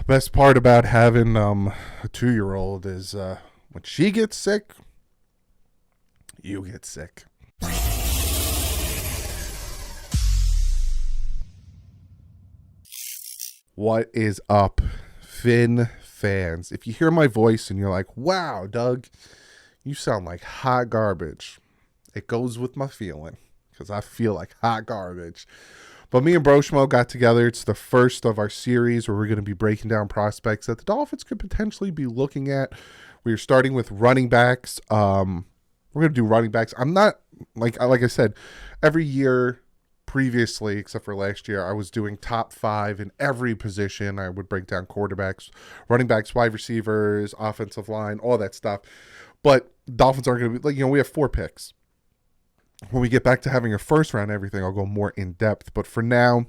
Best part about having a 2-year-old is when she gets sick, you get sick. What is up, Finn fans? If you hear my voice and you're like, wow, Doug, you sound like hot garbage, it goes with my feeling because I feel like hot garbage. But me and Broshmo got together. It's the first of our series where we're going to be breaking down prospects that the Dolphins could potentially be looking at. We're starting with running backs. We're going to do running backs. I'm not, like I said, every year previously, except for last year, I was doing top 5 in every position. I would break down quarterbacks, running backs, wide receivers, offensive line, all that stuff. But Dolphins aren't going to be, we have 4 picks. When we get back to having a first round everything, I'll go more in depth. But for now,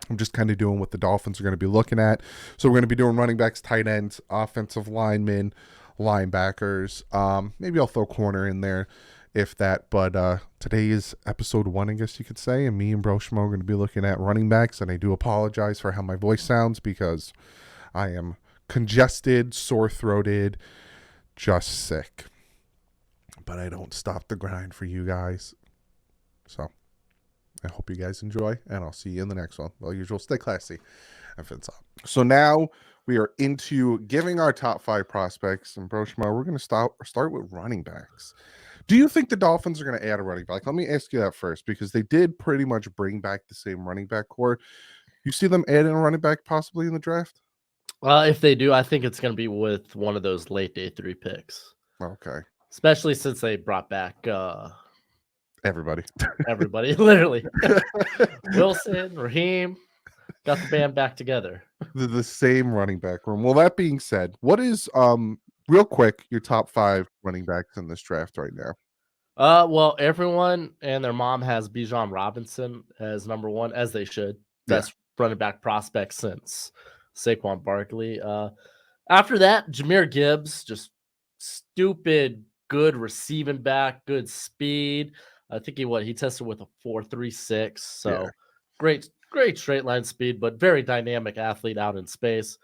I'm just kind of doing what the Dolphins are going to be looking at. So we're going to be doing running backs, tight ends, offensive linemen, linebackers. Maybe I'll throw corner in there if that. But today is episode 1, I guess you could say. And me and Broshmo are going to be looking at running backs. And I do apologize for how my voice sounds because I am congested, sore-throated, just sick. But I don't stop the grind for you guys. So I hope you guys enjoy, and I'll see you in the next one. Well, usual, stay classy and fins up. So now we are into giving our top 5 prospects. And Broshma, we're going to start with running backs. Do you think the Dolphins are going to add a running back? Let me ask you that first, because they did pretty much bring back the same running back core. You see them adding a running back possibly in the draft? If they do, I think it's going to be with one of those late day 3 picks. Okay. Especially since they brought back everybody, literally. Wilson, Raheem, got the band back together. The same running back room. Well, that being said, what is real quick your top 5 running backs in this draft right now? Well, everyone and their mom has Bijan Robinson as number 1, as they should. Best running back prospect since Saquon Barkley. After that, Jahmyr Gibbs, just stupid good receiving back, good speed. I think he tested with a 4.36. So great straight line speed, but very dynamic athlete out in space.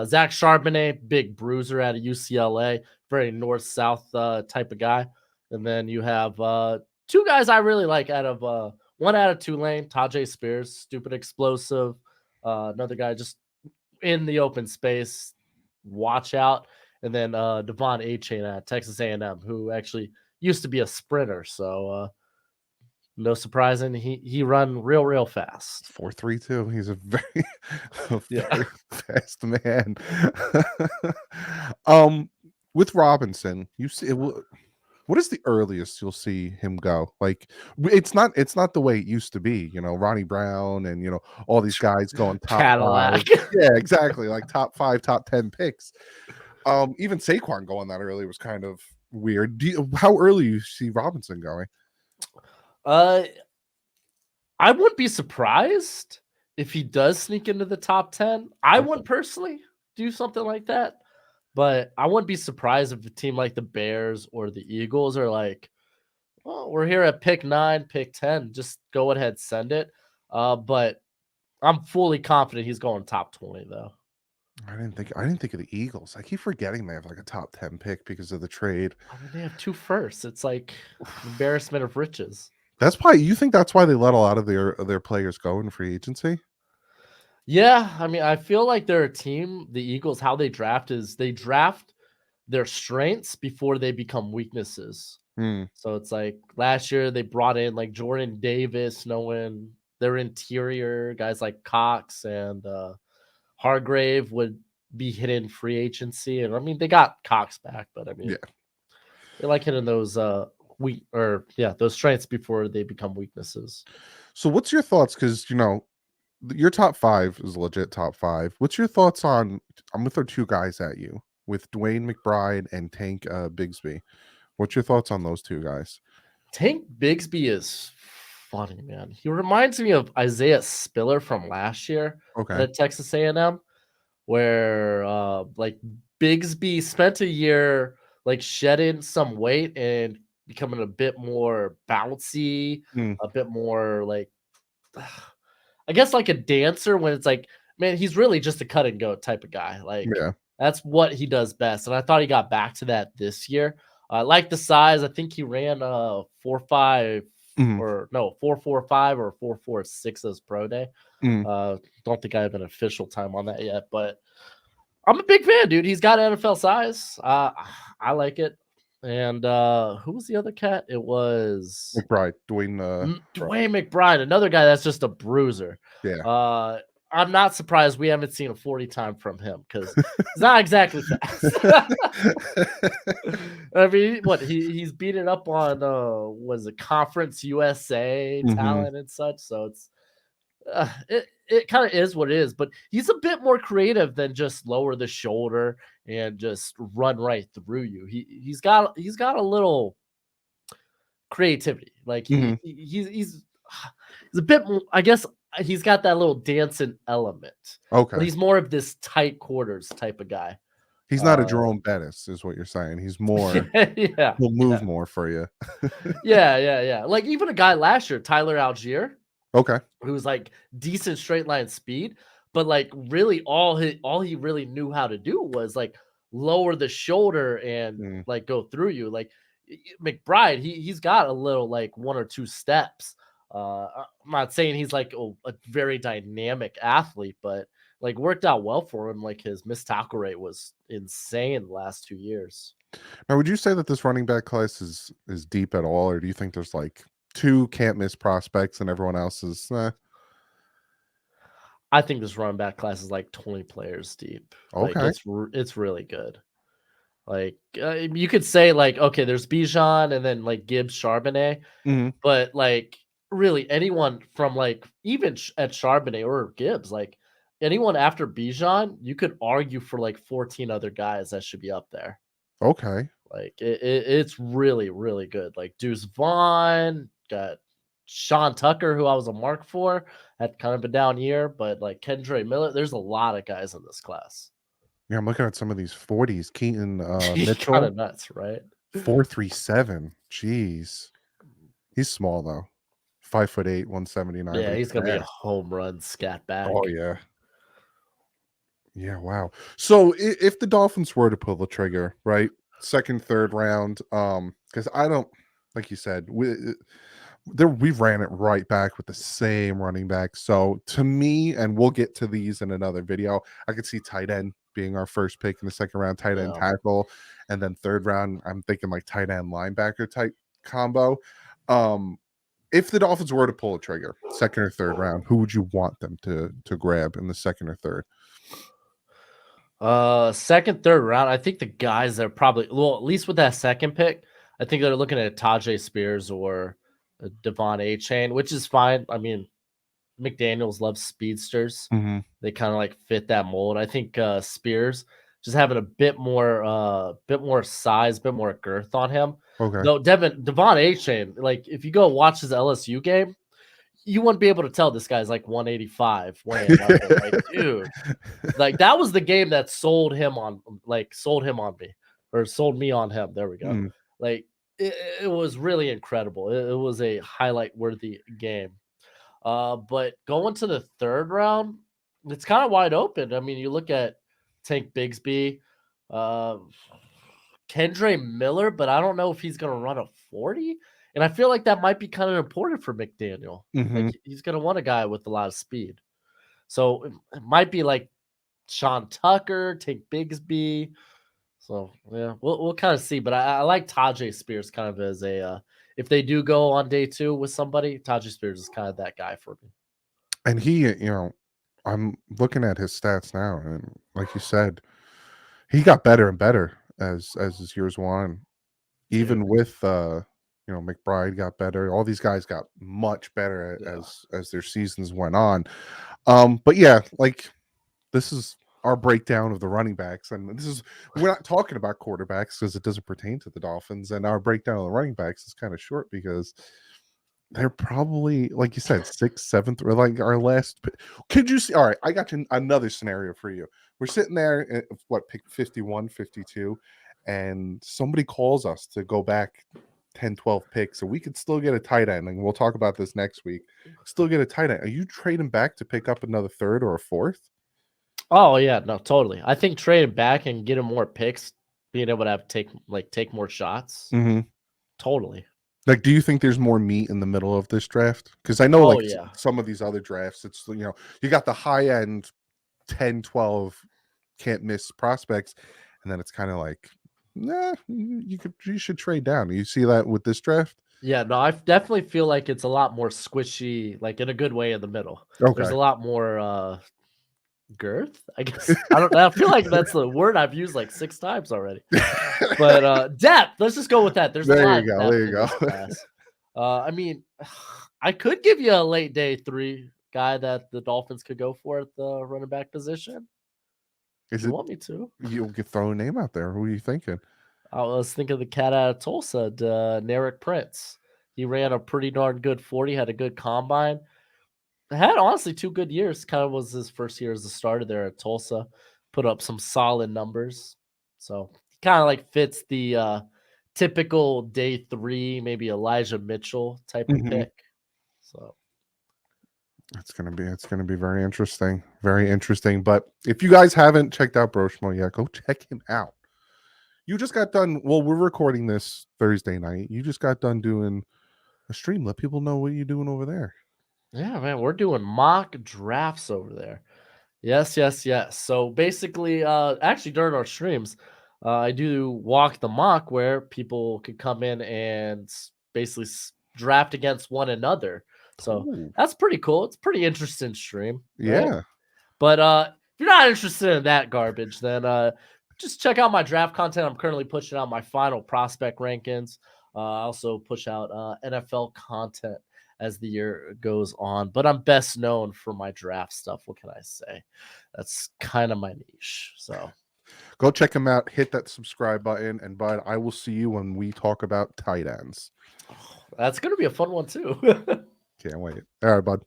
Zach Charbonnet, big bruiser out of UCLA, very north-south type of guy. And then you have 2 guys I really like one out of Tulane, Tajay Spears, stupid explosive. Another guy just in the open space, watch out. And then Devon A-Chain at Texas A&M, who actually used to be a sprinter. So no surprising, he run real fast. 4.32. He's a very fast man. With Robinson, you see, what is the earliest you'll see him go? Like, it's not the way it used to be. Ronnie Brown and all these guys going top Cadillac. 5. Yeah, exactly. Like top 5, top 10 picks. Even Saquon going that early was kind of weird. How early you see Robinson going? I wouldn't be surprised if he does sneak into the top 10. I wouldn't personally do something like that, but I wouldn't be surprised if a team like the Bears or the Eagles are like, well, we're here at pick 9, pick 10. Just go ahead, send it. But I'm fully confident he's going top 20 though. I didn't think of the Eagles. I keep forgetting they have like a top 10 pick because of the trade. I mean, they have 2 firsts. It's like embarrassment of riches. That's why you think that's why they let a lot of their players go in free agency? Yeah, I mean, I feel like they're a team, the Eagles, how they draft is they draft their strengths before they become weaknesses. So it's like last year they brought in like Jordan Davis, knowing their interior guys like Cox and Hargrave would be hitting free agency. And I mean, they got Cox back, but I mean, they like hitting those those strengths before they become weaknesses. So what's your thoughts? Because your top 5 is legit top 5. What's your thoughts on? I'm gonna throw 2 guys at you with Dwayne McBride and Tank Bigsby. What's your thoughts on those 2 guys? Tank Bigsby is funny, man. He reminds me of Isaiah Spiller from last year at Texas A&M, where like Bigsby spent a year like shedding some weight and becoming a bit more bouncy, a bit more like I guess like a dancer when it's like man, he's really just a cut and go type of guy. Like Yeah. that's what he does best. And I thought he got back to that this year. I like the size. I think he ran 4.5 Mhm. or no 4.45 or 4.46 as pro day. Mhm. Don't think I have an official time on that yet, but I'm a big fan, dude. He's got NFL size. I like it. And who was the other cat? It was McBride, Dwayne. Dwayne McBride, another guy that's just a bruiser. Yeah. I'm not surprised we haven't seen a 40 time from him because he's not exactly fast. I mean, what he's beating up on was it Conference USA Mhm. talent and such. So it kind of is what it is, but he's a bit more creative than just lower the shoulder and just run right through you. He's got a little creativity. Like Mhm. he's a bit more, I guess he's got that little dancing element, but Okay. he's more of this tight quarters type of guy. He's not a Uh Jerome Bettis, is what you're saying. He's more. yeah, He'll move yeah. more for you. Yeah. Like even a guy last year, Tyler Algier, Okay. who was like decent straight line speed, but like really all he really knew how to do was like lower the shoulder and Mm. like go through you. Like McBride, he's got a little like one or two steps. I'm not saying he's like a very dynamic athlete, but like worked out well for him. Like his missed tackle rate was insane the last 2 years. Now, would you say that this running back class is deep at all, or do you think there's like two can't miss prospects and everyone else is? I think this running back class is like 20 players deep. Like Okay. it's really good. Like you could say like okay, there's Bijan and then like Gibbs, Charbonnet, Mhm. but like really anyone from like even at Charbonnet or Gibbs, like anyone after Bijan, you could argue for like 14 other guys that should be up there. Okay. Like it's really really good. Like Deuce Vaughn got Sean Tucker, who I was a mark for, had kind of a down year, but like Kendra Miller, there's a lot of guys in this class. Yeah, I'm looking at some of these 40s. Keaton He's kind Mitchell, of nuts, right? 4.37. Jeez. He's small though. 5'8", 179, but Yeah, he's he's gonna be a fast. home run scat Oh bag. yeah. Yeah, wow. So if the Dolphins were to pull the trigger, right? Second, third round, because I don't, like you said, we ran it right back with the same running back. So to me, and we'll get to these in another video, I could see tight end being our first pick in the second round, tight end Yeah. tackle, and then third round, I'm thinking like tight end linebacker type combo. Um, if the Dolphins were to pull a trigger, second or third round, who would you want them to grab in the second or third? Second, third round. I think the guys that are probably well, at least with that second pick, I think they're looking at Tajay Spears or Devon A. Chain, which is fine. I mean, McDaniels loves speedsters. Mm-hmm. They kind of like fit that mold. I think Spears just having a bit more size, bit more girth on him. Okay. Though Devon A. Chain, like if you go watch his LSU game, you wouldn't be able to tell this guy's like 185 one way or another. Like, dude, like that was the game that sold him on me or sold me on him. There we go. Mm. Like it was really incredible. It was a highlight worthy game. But going to the third round, it's kind of wide open. I mean, you look at Tank Bigsby, uh, Kendre Miller, but I don't know if he's going to run a 40. And I feel like that might be kind of important for McDaniel. Like Mm-hmm. he's going to want a guy with a lot of speed. So it might be like Sean Tucker, Tank Bigsby. So yeah, we'll kind of see. But I like Tajay Spears kind of as a if they do go on day two with somebody, Tajay Spears is kind of that guy for me. And I'm looking at his stats now, and like you said, he got better and better as his years went on. Dude, Even with McBride got better. All these guys got much better yeah. as their seasons went on. But yeah, like this is our breakdown of the running backs, and we're not talking about quarterbacks because it doesn't pertain to the Dolphins, and our breakdown of the running backs is kind of short because they're probably, like you said, sixth, seventh, or like our last. Could you see? All right, I got you another scenario for you. We're sitting there at pick 51, 52, and somebody calls us to go back 10, 12 picks, so we could still get a tight end, and we'll talk about this next week. Still get a tight end. Are you trading back to pick up another third or a fourth? Oh yeah, no, totally. I think trading back and getting more picks, being able to have take more shots. Mm-hmm. Totally. Like, do you think there's more meat in the middle of this draft? Because I know, Oh like, yeah. some of these other drafts, it's, you got the high end 10, 12 can't miss prospects, and then it's kind of like, nah, you should trade down. You see that with this draft? Yeah, no, I definitely feel like it's a lot more squishy, like in a good way in the middle. There's Okay. a lot more girth, I guess. I don't know. I feel like that's the word I've used like 6 times already. But depth, let's just go with that. There's a There lot you of go. depth There you in go. this class. I mean, I could give you a late day 3 guy that the Dolphins could go for at the running back position. If Is you it, want me to. you could throw a name out there? Who are you thinking? I was thinking of the cat out of Tulsa, Narek Prince. He ran a pretty darn good 40, had a good combine. Had honestly 2 good years. Kind of was his first year as a starter there at Tulsa. Put up some solid numbers. So he kind of like fits the typical day 3, maybe Elijah Mitchell type of Mm-hmm. pick. So It's gonna be very interesting. Very interesting. But if you guys haven't checked out Broshmo yet, go check him out. You just got done. Well, we're recording this Thursday night. You just got done doing a stream. Let people know what you're doing over there. yeah, man, we're doing mock drafts over there. Yes, yes, yes. So basically, actually during our streams, I do walk the mock where people could come in and basically draft against one another. So Oh, that's pretty cool. It's a pretty interesting stream, right? yeah. But if you're not interested in that garbage, then just check out my draft content. I'm currently pushing out my final prospect rankings. I also push out NFL content as the year goes on, but I'm best known for my draft stuff. What can I say? That's kind of my niche. So Go check him out. Hit that subscribe button. And, bud, I will see you when we talk about tight ends. that's going to be a fun one, too. Can't wait. All right, bud.